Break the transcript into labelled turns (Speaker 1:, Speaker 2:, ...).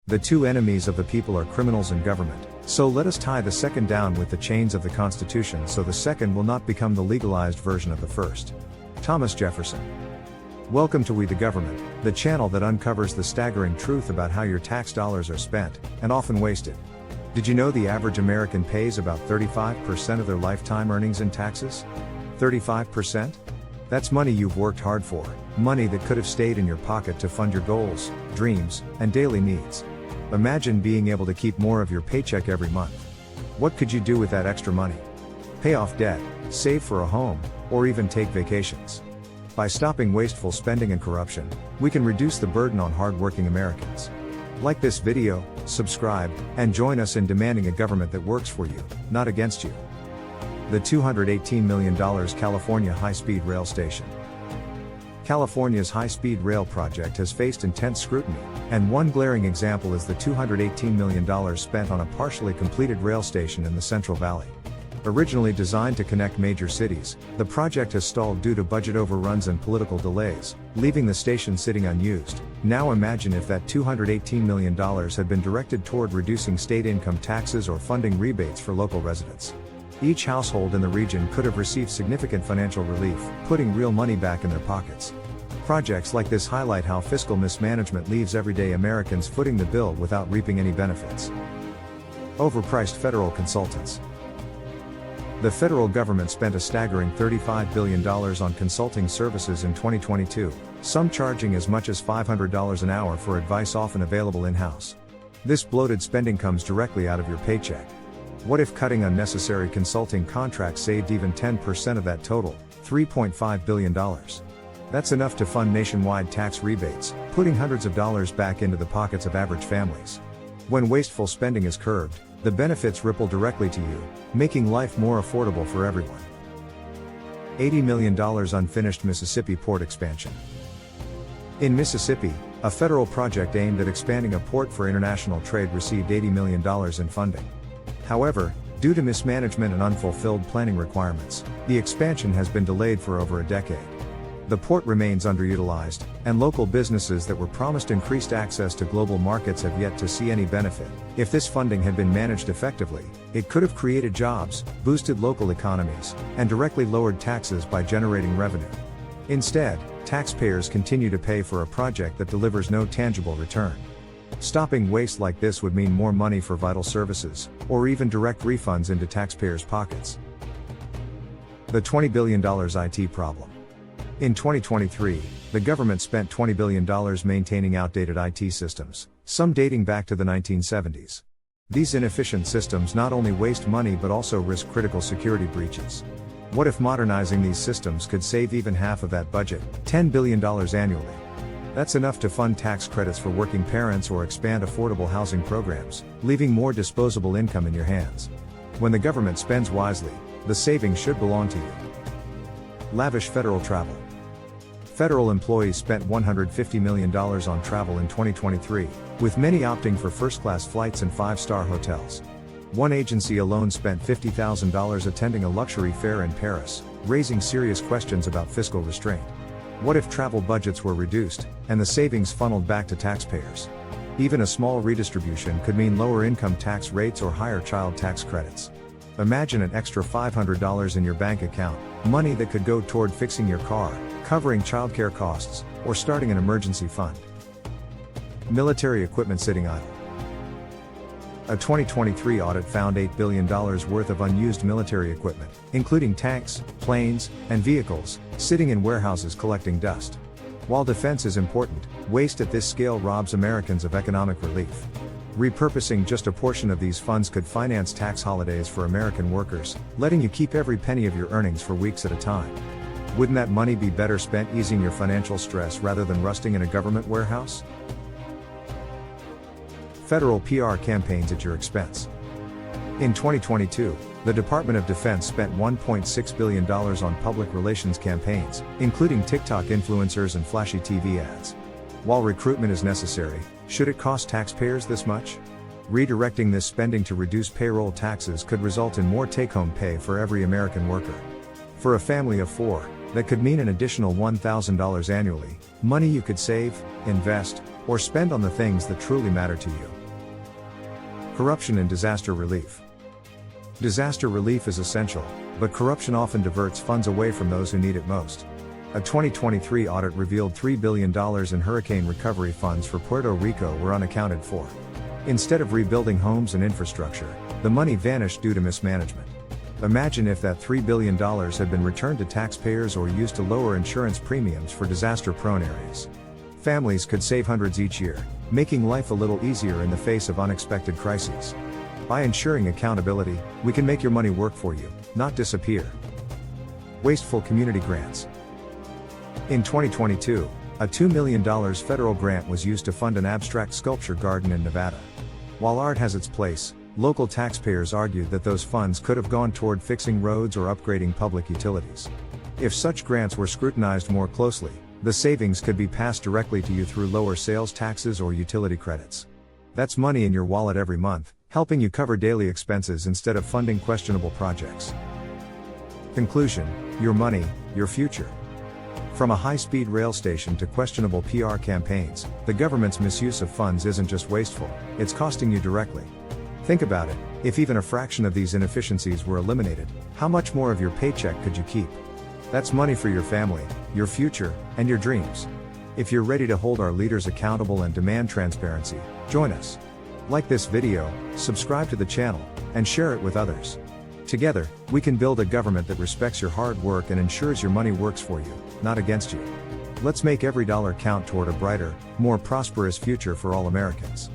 Speaker 1: The two enemies of the people are criminals and government, so let us tie the second down with the chains of the Constitution so the second will not become the legalized version of the first. Thomas Jefferson. Welcome to We the Government, the channel that uncovers the staggering truth about how your tax dollars are spent, and often wasted. Did you know the average American pays about 35% of their lifetime earnings in taxes? 35%? That's money you've worked hard for, money that could have stayed in your pocket to fund your goals, dreams, and daily needs. Imagine being able to keep more of your paycheck every month. What could you do with that extra money? Pay off debt, save for a home, or even take vacations. By stopping wasteful spending and corruption, we can reduce the burden on hard-working Americans. Like this video, subscribe, and join us in demanding a government that works for you, not against you. The $218 million California high-speed rail station. California's high-speed rail project has faced intense scrutiny, and one glaring example is the $218 million spent on a partially completed rail station in the Central Valley. Originally designed to connect major cities, the project has stalled due to budget overruns and political delays, leaving the station sitting unused. Now imagine if that $218 million had been directed toward reducing state income taxes or funding rebates for local residents. Each household in the region could have received significant financial relief, putting real money back in their pockets. Projects like this highlight how fiscal mismanagement leaves everyday Americans footing the bill without reaping any benefits. Overpriced federal consultants. The federal government spent a staggering $35 billion on consulting services in 2022, some charging as much as $500 an hour for advice often available in-house. This bloated spending comes directly out of your paycheck. What if cutting unnecessary consulting contracts saved even 10% of that total, $3.5 billion? That's enough to fund nationwide tax rebates, putting hundreds of dollars back into the pockets of average families. When wasteful spending is curbed, the benefits ripple directly to you, making life more affordable for everyone. $80 million unfinished Mississippi port expansion. In Mississippi, a federal project aimed at expanding a port for international trade received $80 million in funding. However, due to mismanagement and unfulfilled planning requirements, the expansion has been delayed for over a decade. The port remains underutilized, and local businesses that were promised increased access to global markets have yet to see any benefit. If this funding had been managed effectively, it could have created jobs, boosted local economies, and directly lowered taxes by generating revenue. Instead, taxpayers continue to pay for a project that delivers no tangible return. Stopping waste like this would mean more money for vital services, or even direct refunds into taxpayers' pockets. The $20 billion IT problem. In 2023, the government spent $20 billion maintaining outdated IT systems, some dating back to the 1970s. These inefficient systems not only waste money but also risk critical security breaches. What if modernizing these systems could save even half of that budget, $10 billion annually? That's enough to fund tax credits for working parents or expand affordable housing programs, leaving more disposable income in your hands. When the government spends wisely, the savings should belong to you. Lavish federal travel. Federal employees spent $150 million on travel in 2023, with many opting for first-class flights and five-star hotels. One agency alone spent $50,000 attending a luxury fair in Paris, raising serious questions about fiscal restraint. What if travel budgets were reduced, and the savings funneled back to taxpayers? Even a small redistribution could mean lower income tax rates or higher child tax credits. Imagine an extra $500 in your bank account, money that could go toward fixing your car, covering childcare costs, or starting an emergency fund. Military equipment sitting idle. A 2023 audit found $8 billion worth of unused military equipment, including tanks, planes, and vehicles, sitting in warehouses collecting dust. While defense is important, waste at this scale robs Americans of economic relief. Repurposing just a portion of these funds could finance tax holidays for American workers, letting you keep every penny of your earnings for weeks at a time. Wouldn't that money be better spent easing your financial stress rather than rusting in a government warehouse? Federal PR campaigns at your expense. In 2022, the Department of Defense spent $1.6 billion on public relations campaigns, including TikTok influencers and flashy TV ads. While recruitment is necessary, should it cost taxpayers this much? Redirecting this spending to reduce payroll taxes could result in more take-home pay for every American worker. For a family of 4, that could mean an additional $1,000 annually, money you could save, invest, or spend on the things that truly matter to you. Corruption and disaster relief. Disaster relief is essential, but corruption often diverts funds away from those who need it most. A 2023 audit revealed $3 billion in hurricane recovery funds for Puerto Rico were unaccounted for. Instead of rebuilding homes and infrastructure, the money vanished due to mismanagement. Imagine if that $3 billion had been returned to taxpayers or used to lower insurance premiums for disaster-prone areas. Families could save hundreds each year, making life a little easier in the face of unexpected crises. By ensuring accountability, we can make your money work for you, not disappear. Wasteful community grants. In 2022, a $2 million federal grant was used to fund an abstract sculpture garden in Nevada. While art has its place, local taxpayers argued that those funds could have gone toward fixing roads or upgrading public utilities. If such grants were scrutinized more closely, the savings could be passed directly to you through lower sales taxes or utility credits. That's money in your wallet every month, helping you cover daily expenses instead of funding questionable projects. Conclusion: your money, your future. From a high-speed rail station to questionable PR campaigns, the government's misuse of funds isn't just wasteful, it's costing you directly. Think about it, if even a fraction of these inefficiencies were eliminated, how much more of your paycheck could you keep? That's money for your family, your future, and your dreams. If you're ready to hold our leaders accountable and demand transparency, join us. Like this video, subscribe to the channel, and share it with others. Together, we can build a government that respects your hard work and ensures your money works for you, not against you. Let's make every dollar count toward a brighter, more prosperous future for all Americans.